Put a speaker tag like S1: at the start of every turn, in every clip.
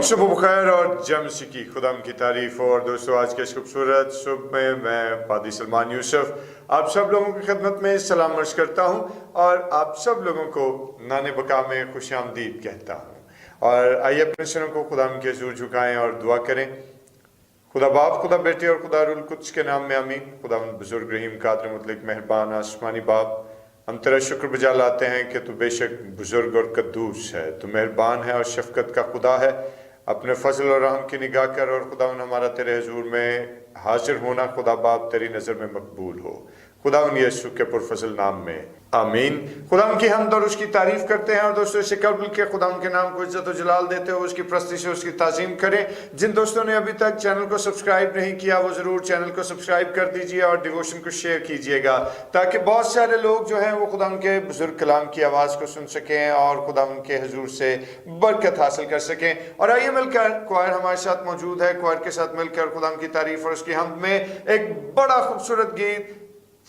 S1: सुबह बखैर और जम्स की खुदाम की तारीफ और दोस्तों आज के इस खूबसूरत सुबह में मैं पादी सलमान यूसुफ आप सब लोगों की खिदमत में सलाम अर्ज करता हूं और आप सब लोगों को नाने बका में खुश आमदीद कहता हूं। और आइए अपने सरों को खुदाम के हज़ूर झुकाएं और दुआ करें। खुदा बाप, खुदा बेटे और खुदा रूल कुद्स के नाम में आमीन। खुदा बुजुर्ग रहीम कादिर मुतलक मेहरबान आसमानी बाप, हम तेरा शुक्र बजा लाते हैं कि तू बेशक बुजुर्ग और कद्दूस है, तू मेहरबान है और शफकत का खुदा है। अपने फजल और रहम की निगाह कर और खुदा हमारा तेरे हजूर में हाजिर होना खुदा बाप तेरी नज़र में मकबूल हो। खुदा यीशु के पुरफजल नाम में आमीन। खुदा की हमद और उसकी तारीफ करते हैं और दोस्तों इससे कबल के खुदा के नाम को इज्जत और जलाल देते हो, उसकी प्रस्ती से उसकी ताज़ीम करें। जिन दोस्तों ने अभी तक चैनल को सब्सक्राइब नहीं किया वो ज़रूर चैनल को सब्सक्राइब कर दीजिए और डिवोशन को शेयर कीजिएगा ताकि बहुत सारे लोग जो हैं वो खुदा के बुजुर्ग कलाम की आवाज़ को सुन सकें और खुदा के हजूर से बरकत हासिल कर सकें। और आइए मिलकर, क्वायर हमारे साथ मौजूद है, क्वायर के साथ मिलकर खुदा की तारीफ और उसकी हमद में एक बड़ा खूबसूरत गीत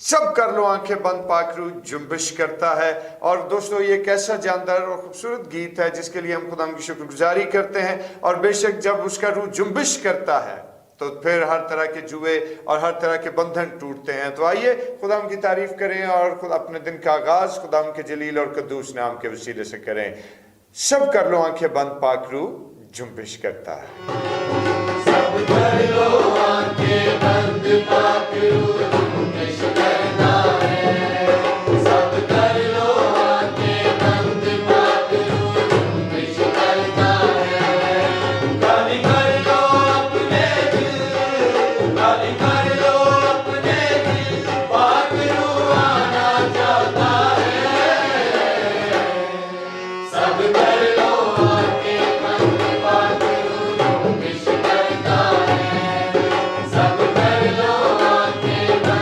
S1: सब कर लो आंखें बंद पाखरू जुम्बिश करता है। और दोस्तों ये कैसा जानदार और खूबसूरत गीत है जिसके लिए हम खुदा की शुक्रगुजारी करते हैं। और बेशक जब उसका रूह जुम्बिश करता है तो फिर हर तरह के जुए और हर तरह के बंधन टूटते हैं। तो आइए खुदा की तारीफ करें और खुद अपने दिन का आगाज खुदा के जलील और कद्दूस नाम के वसीले से करें। सब कर लो आंखें बंद पाखरू जुम्बिश करता है।
S2: सब कर लो आंखें बंद पाखरू जुम्बिश करता है। सब कर लो आंखें बंद पाखरू जुम्बिश करता है। खाली कर लो अपने दिल, खाली कर लो अपने दिल, पाखरू आना चाहता है। सब कर लो आंखें बंद पाखरू जुम्बिश करता है। सब कर लो आंखें बंद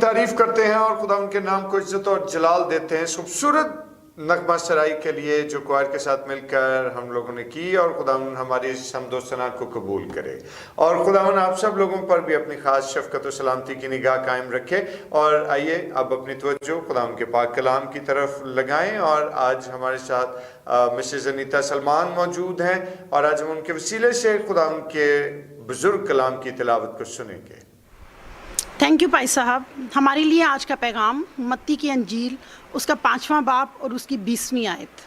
S1: तारीफ करते हैं और खुदा उनके नाम को इज्जत और जलाल देते हैं इस खूबसूरत नगमा सराई के लिए जो क्वायर के साथ मिलकर हम लोगों ने की, और खुदावन हमारी इस हमदोसना को कबूल करे, और खुदावन आप सब लोगों पर भी अपनी खास शफकत और सलामती की निगाह कायम रखे। और आइए अब अपनी तवज्जो खुदावन के पाक कलाम की तरफ लगाएं, और आज हमारे साथ मिसेस अनीता सलमान मौजूद हैं, और आज हम उनके वसीले से खुदावन के बुजुर्ग कलाम की तिलावत को सुनेंगे।
S3: थैंक यू भाई साहब। हमारे लिए आज का पैगाम मत्ती की अंजील उसका 5वां बाब और उसकी 20वीं आयत।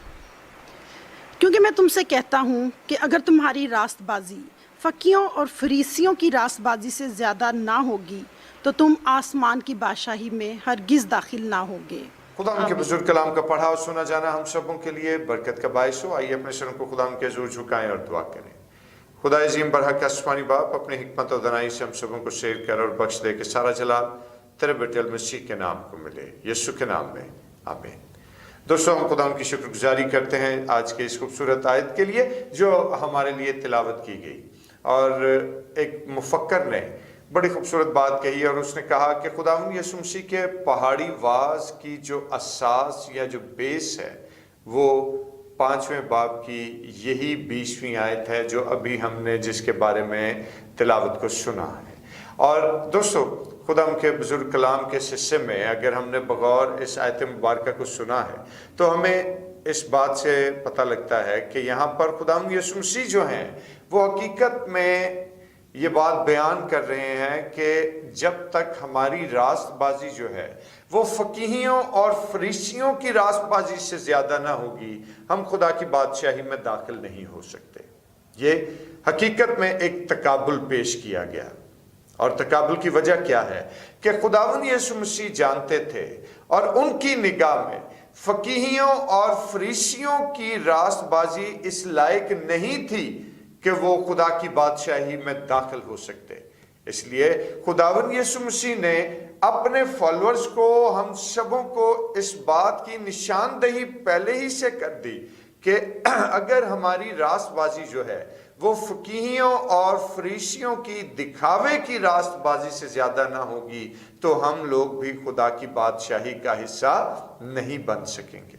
S3: क्योंकि मैं तुमसे कहता हूँ कि अगर तुम्हारी रास्तबाजी फकीयों और फरीसियों की रास्तबाजी से ज़्यादा ना होगी तो तुम आसमान की बादशाही में हरगिज़ दाखिल ना होगे।
S1: खुदा उनके बुजुर्ग कलाम का पढ़ा और सुना जाना हम सबों के लिए बरकत का बायस हो। आइए अपने सरों को खुदा उनके हुजूर झुकाएं और दुआ करें। खुदा अजीम बरहक आसमानी बाप, अपनी हिकमत और दनाई से हम सबों को शेयर कर और बख्श दे कि सारा जलाल तेरे बेटे मसीह के नाम को मिले, यीशु के नाम में, आमीन। दोस्तों, हम खुदा उनकी शुक्रगुजारी करते हैं आज के इस खूबसूरत आयत के लिए जो हमारे लिए तिलावत की गई। और एक मुफक्कर ने बड़ी खूबसूरत बात कही, और उसने कहा कि खुदावंद यीशु मसीह के पहाड़ी वाज की जो असास या जो बेस है वो 5वें बाब की यही 20वीं आयत है जो अभी हमने जिसके बारे में तिलावत को सुना है। और दोस्तों, खुदा उनके बुजुर्ग कलाम के हिस्से में अगर हमने बगौर इस आयत मुबारक को सुना है तो हमें इस बात से पता लगता है कि यहाँ पर खुदावंद यीशु मसीह जो हैं वो हकीकत में ये बात बयान कर रहे हैं कि जब तक हमारी रास्तबाजी जो है वो फकीहियों और फरीसियों की रास्तबाजी से ज़्यादा ना होगी, हम खुदा की बादशाही में दाखिल नहीं हो सकते। ये हकीकत में एक तकाबुल पेश किया गया, और तकाबुल की वजह क्या है कि खुदावंद यीशु मसीह जानते थे और उनकी निगाह में फकीहियों और फरीसियों की रास्तबाजी इस लायक नहीं थी कि वो खुदा की बादशाही में दाखिल हो सकते। इसलिए खुदावंद यीशु मसीह ने अपने फॉलोअर्स को, हम सबों को इस बात की निशानदही पहले ही से कर दी कि अगर हमारी रास्तबाजी जो है वो फकीहियों और फरीसियों की दिखावे की रास्तबाजी से ज्यादा ना होगी तो हम लोग भी खुदा की बादशाही का हिस्सा नहीं बन सकेंगे।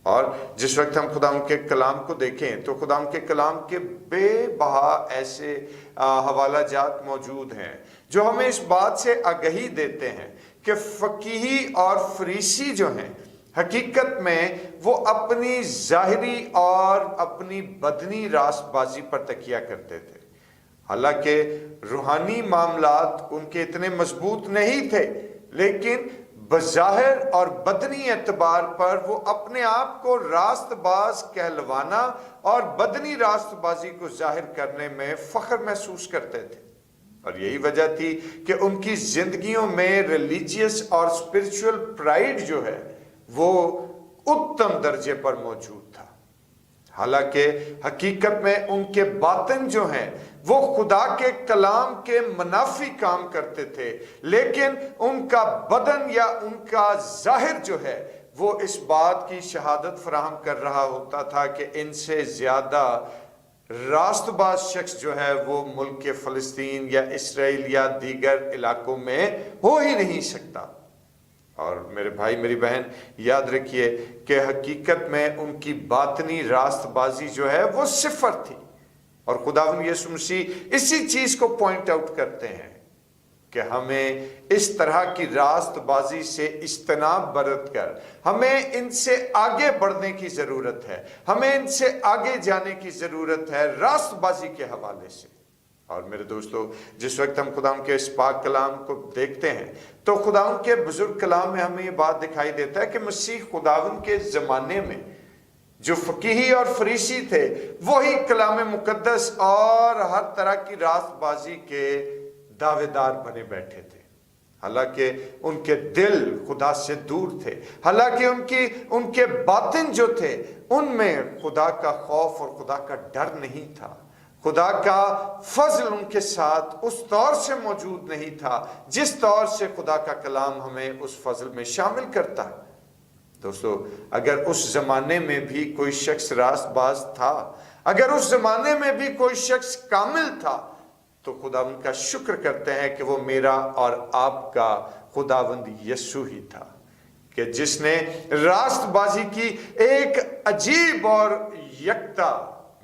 S1: और जिस वक्त हम खुदा के कलाम को देखें तो खुदा के कलाम के बेबहा ऐसे हवाला जात मौजूद हैं जो हमें इस बात से आगही देते हैं कि फकीही और फरीसी जो हैं हकीकत में वो अपनी ज़ाहिरी और अपनी बदनी रास्तबाजी पर तकिया करते थे। हालांकि रूहानी मामलात उनके इतने मजबूत नहीं थे, लेकिन बज़ाहिर और बदनी एतबार पर वो अपने आप को रास्तबाज कहलवाना और बदनी रास्तबाजी को जाहिर करने में फख्र महसूस करते थे। और यही वजह थी कि उनकी जिंदगियों में रिलीजियस और स्पिरिचुअल प्राइड जो है वो उत्तम दर्जे पर मौजूद था। हालांकि हकीकत में उनके बातिन जो हैं वो खुदा के कलाम के मुनाफी काम करते थे, लेकिन उनका बदन या उनका जाहिर जो है वो इस बात की शहादत फराहम कर रहा होता था कि इनसे ज्यादा रास्तबाज शख्स जो है वो मुल्क के फ़लस्तीन या इसराइल या दीगर इलाकों में हो ही नहीं सकता। और मेरे भाई मेरी बहन याद रखिए कि हकीकत में उनकी बातनी रास्तबाजी जो है वो सिफर थी। और खुदावंद यीशु मसीह इसी चीज को पॉइंट आउट करते हैं कि हमें इस तरह की रास्तबाजी से इज्तनाब बरत कर हमें इनसे आगे बढ़ने की जरूरत है, हमें इनसे आगे जाने की जरूरत है रास्तबाजी के हवाले से। और मेरे दोस्तों, जिस वक्त हम खुदा के इस पाक कलाम को देखते हैं तो खुदा के बुजुर्ग कलाम में हमें ये बात दिखाई देता है कि मसीह खुदावन के ज़माने में जो फकीही और फरीसी थे वही कलाम मुकद्दस और हर तरह की रास्तबाजी के दावेदार बने बैठे थे। हालांकि उनके दिल खुदा से दूर थे, हालांकि उनके बातिन जो थे उनमें खुदा का खौफ और खुदा का डर नहीं था। खुदा का फजल उनके साथ उस तौर से मौजूद नहीं था जिस तौर से खुदा का कलाम हमें उस फजल में शामिल करता है। दोस्तों, अगर उस जमाने में भी कोई शख्स रास्तबाज था, अगर उस जमाने में भी कोई शख्स कामिल था, तो खुदा उनका शुक्र करते हैं कि वो मेरा और आपका खुदावंद यीशु ही था कि जिसने रास्तबाजी की एक अजीब और यकता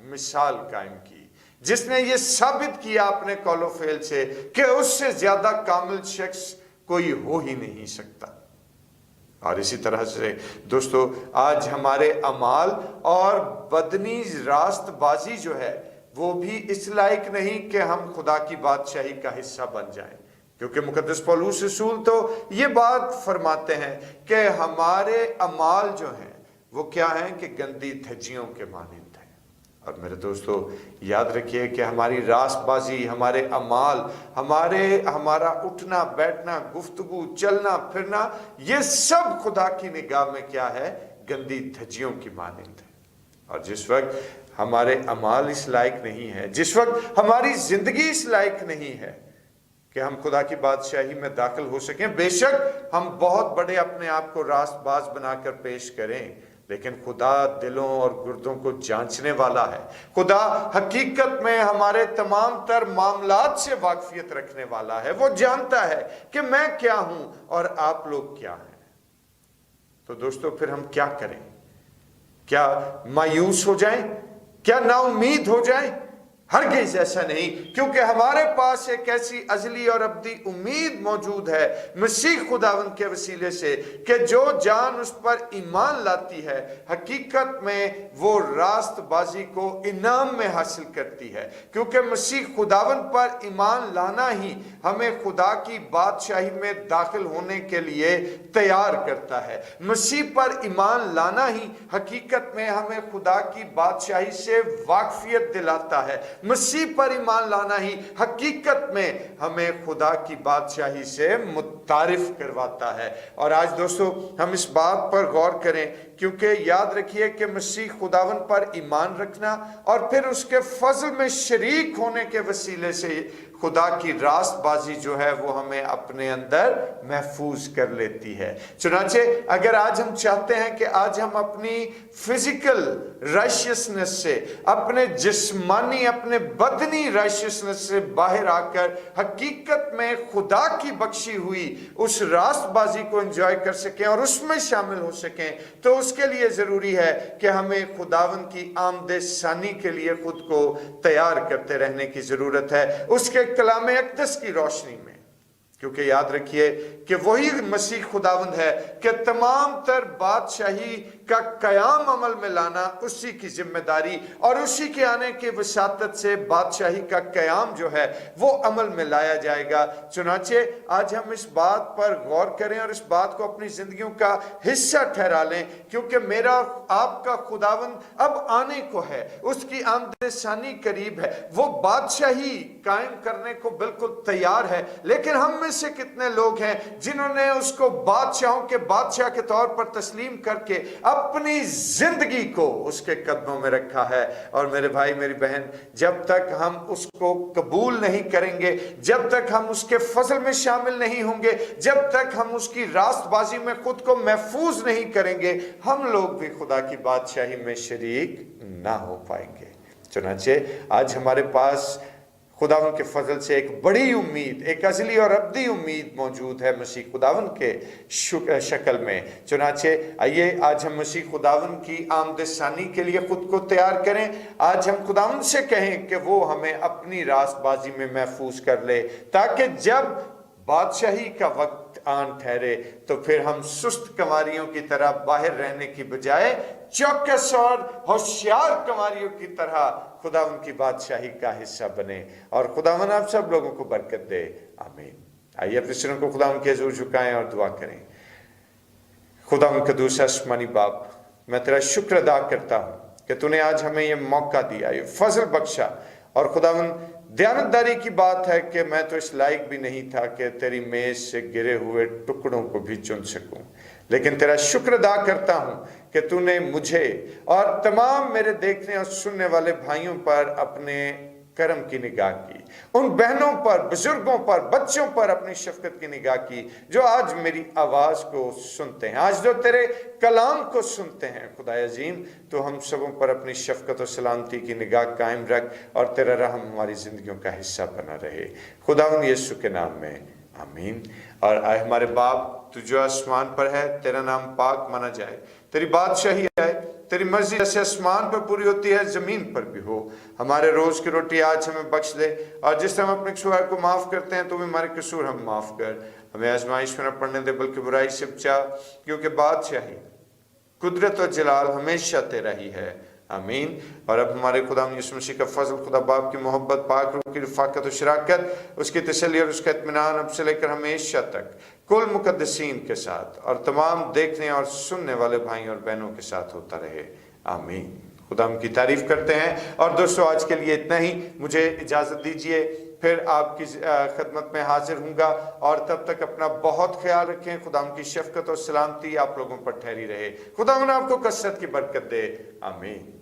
S1: मिसाल कायम की, जिसने ये साबित किया अपने कौलो फेल से कि उससे ज्यादा कामिल शख्स कोई हो ही नहीं सकता। और इसी तरह से दोस्तों आज हमारे अमाल और बदनी रास्तबाजी जो है वो भी इस लायक नहीं कि हम खुदा की बादशाही का हिस्सा बन जाएं, क्योंकि मुकद्दस पौलुस रसूल तो ये बात फरमाते हैं कि हमारे अमाल जो हैं वो क्या हैं कि गंदी धज्जियों के मानिंद हैं। और मेरे दोस्तों याद रखिए कि हमारी रास्तबाजी, हमारे अमाल, हमारा उठना बैठना, गुफ्तगू, चलना फिरना, ये सब खुदा की निगाह में क्या है? गंदी धज्जियों की मानिंद है। और जिस वक्त हमारे अमाल इस लायक नहीं है, जिस वक्त हमारी जिंदगी इस लायक नहीं है कि हम खुदा की बादशाही में दाखिल हो सकें, बेशक हम बहुत बड़े अपने आप को रास्तबाज बनाकर पेश करें, लेकिन खुदा दिलों और गुर्दों को जांचने वाला है। खुदा हकीकत में हमारे तमाम तर मामलात से वाकफियत रखने वाला है। वो जानता है कि मैं क्या हूं और आप लोग क्या हैं। तो दोस्तों फिर हम क्या करें? क्या मायूस हो जाएं? क्या नाउम्मीद हो जाएं? हरगिज़ ऐसा नहीं, क्योंकि हमारे पास एक ऐसी अजली और अब्दी उम्मीद मौजूद है मसीह खुदावंद के वसीले से कि जो जान उस पर ईमान लाती है हकीकत में वो रास्तबाजी को इनाम में हासिल करती है, क्योंकि मसीह खुदावंद पर ईमान लाना ही हमें खुदा की बादशाही में दाखिल होने के लिए तैयार करता है। मसीह पर ईमान लाना ही हकीकत में हमें खुदा की बादशाही से वाकफियत दिलाता है। मसीह पर ईमान लाना ही हकीकत में हमें खुदा की बादशाही से मुतारिफ करवाता है। और आज दोस्तों हम इस बात पर गौर करें, क्योंकि याद रखिए कि मसीह खुदावन पर ईमान रखना और फिर उसके फजल में शरीक होने के वसीले से खुदा की रास्तबाजी जो है वो हमें अपने अंदर महफूज कर लेती है। चुनांचे अगर आज हम चाहते हैं कि आज हम अपनी फिजिकल राइशियसनेस से, अपने जिस्मानी, अपने बदनी राइशियसनेस से बाहर आकर हकीकत में खुदा की बख्शी हुई उस रास्तबाजी को एंजॉय कर सकें और उसमें शामिल हो सकें, तो उसके लिए जरूरी है कि हमें खुदावन की आमद सानी के लिए खुद को तैयार करते रहने की जरूरत है, उसके कलाम अक़दस की रोशनी में। क्योंकि याद रखिए कि वही मसीह खुदावंद है कि तमाम तर बादशाही का कयाम अमल में लाना उसी की जिम्मेदारी, और उसी के आने की वसातत से बादशाही का कयाम जो है वो अमल में लाया जाएगा। चुनाचे आज हम इस बात पर गौर करें और इस बात को अपनी जिंदगियों का हिस्सा ठहरा लें, क्योंकि मेरा आपका खुदावंद अब आने को है, उसकी आमदसानी करीब है, वो बादशाही कायम करने को बिल्कुल तैयार है। लेकिन हम में से कितने लोग हैं जिन्होंने उसको बादशाहों के बादशाह के तौर पर तस्लीम करके अपनी जिंदगी को उसके कदमों में रखा है। और मेरे भाई मेरी बहन, जब तक हम उसको कबूल नहीं करेंगे, जब तक हम उसके फजल में शामिल नहीं होंगे, जब तक हम उसकी रास्तबाजी में खुद को महफूज नहीं करेंगे, हम लोग भी खुदा की बादशाही में शरीक ना हो पाएंगे। चुनांचे आज हमारे पास खुदावन के फजल से एक बड़ी उम्मीद, एक अजली और अब्दी उम्मीद मौजूद है मसीह खुदावन के शक्ल में। चुनांचे आइए आज हम मसीह खुदावन की आमदसानी के लिए खुद को तैयार करें। आज हम खुदावन से कहें कि वो हमें अपनी रास्तबाजी में महफूज कर ले, ताकि जब बादशाही का वक्त आन ठहरे तो फिर हम सुस्त कंवारियों की तरह बाहर रहने की बजाय चौकस और होशियार कंवारियों की तरह खुदा उनकी बादशाही का हिस्सा बने। और खुदावन आप सब लोगों को बरकत दे, आमीन। आइए अपने सिरों को खुदा उनके हज़ूर झुकाएं और दुआ करें। खुदा कदूस आसमानी बाप, मैं तेरा शुक्र अदा करता हूँ कि तूने आज हमें ये मौका दिया, ये फजल बख्शा। और खुदावन दयानतदारी की बात है कि मैं तो इस लायक भी नहीं था कि तेरी मेज से गिरे हुए टुकड़ों को भी चुन सकूं, लेकिन तेरा शुक्र अदा करता हूं कि तूने मुझे और तमाम मेरे देखने और सुनने वाले भाइयों पर अपने करम की निगाह की, उन बहनों पर, बुजुर्गों पर, बच्चों पर अपनी शफकत की निगाह की जो आज मेरी आवाज को सुनते हैं, आज जो तेरे कलाम को सुनते हैं। खुदा अजीम, तो हम सबों पर अपनी शफकत और सलामती की निगाह कायम रख और तेरा रहम हमारी जिंदगियों का हिस्सा बना रहे। खुदावंद यीशु के नाम में आमीन। और आए हमारे बाप तू जो आसमान पर है, तेरा नाम पाक माना जाए, तेरी बादशाही आए, तेरी मर्जी जैसे आसमान पर पूरी होती है जमीन पर भी हो। हमारे रोज की रोटी आज हमें बख्श दे, और जिस तरह हम अपने कसूर को माफ करते हैं तो भी हमारे कसूर हम माफ कर। हमें आजमाइश में न पड़ने दे बल्कि बुराई से बचा, क्योंकि बादशाही कुदरत और जलाल हमेशा तेरा ही है। आमीन। और अब हमारे खुदा यीशु मसीह का फजल, खुदा बाप की मोहब्बत, पाक रूह की रफ़ाकत और शराकत, उसकी तसल्ली और उसका इत्मीनान अब से लेकर हमेशा तक कुल मुकद्दसीन के साथ और तमाम देखने और सुनने वाले भाई और बहनों के साथ होता रहे। आमीन। खुदा की तारीफ करते हैं। और दोस्तों आज के लिए इतना ही, मुझे इजाज़त दीजिए, फिर आपकी खिदमत में हाजिर हूँगा, और तब तक अपना बहुत ख्याल रखें। खुदा की शफकत और सलामती आप लोगों पर ठहरी रहे। खुदा आपको कसरत की बरकत दे। आमीन।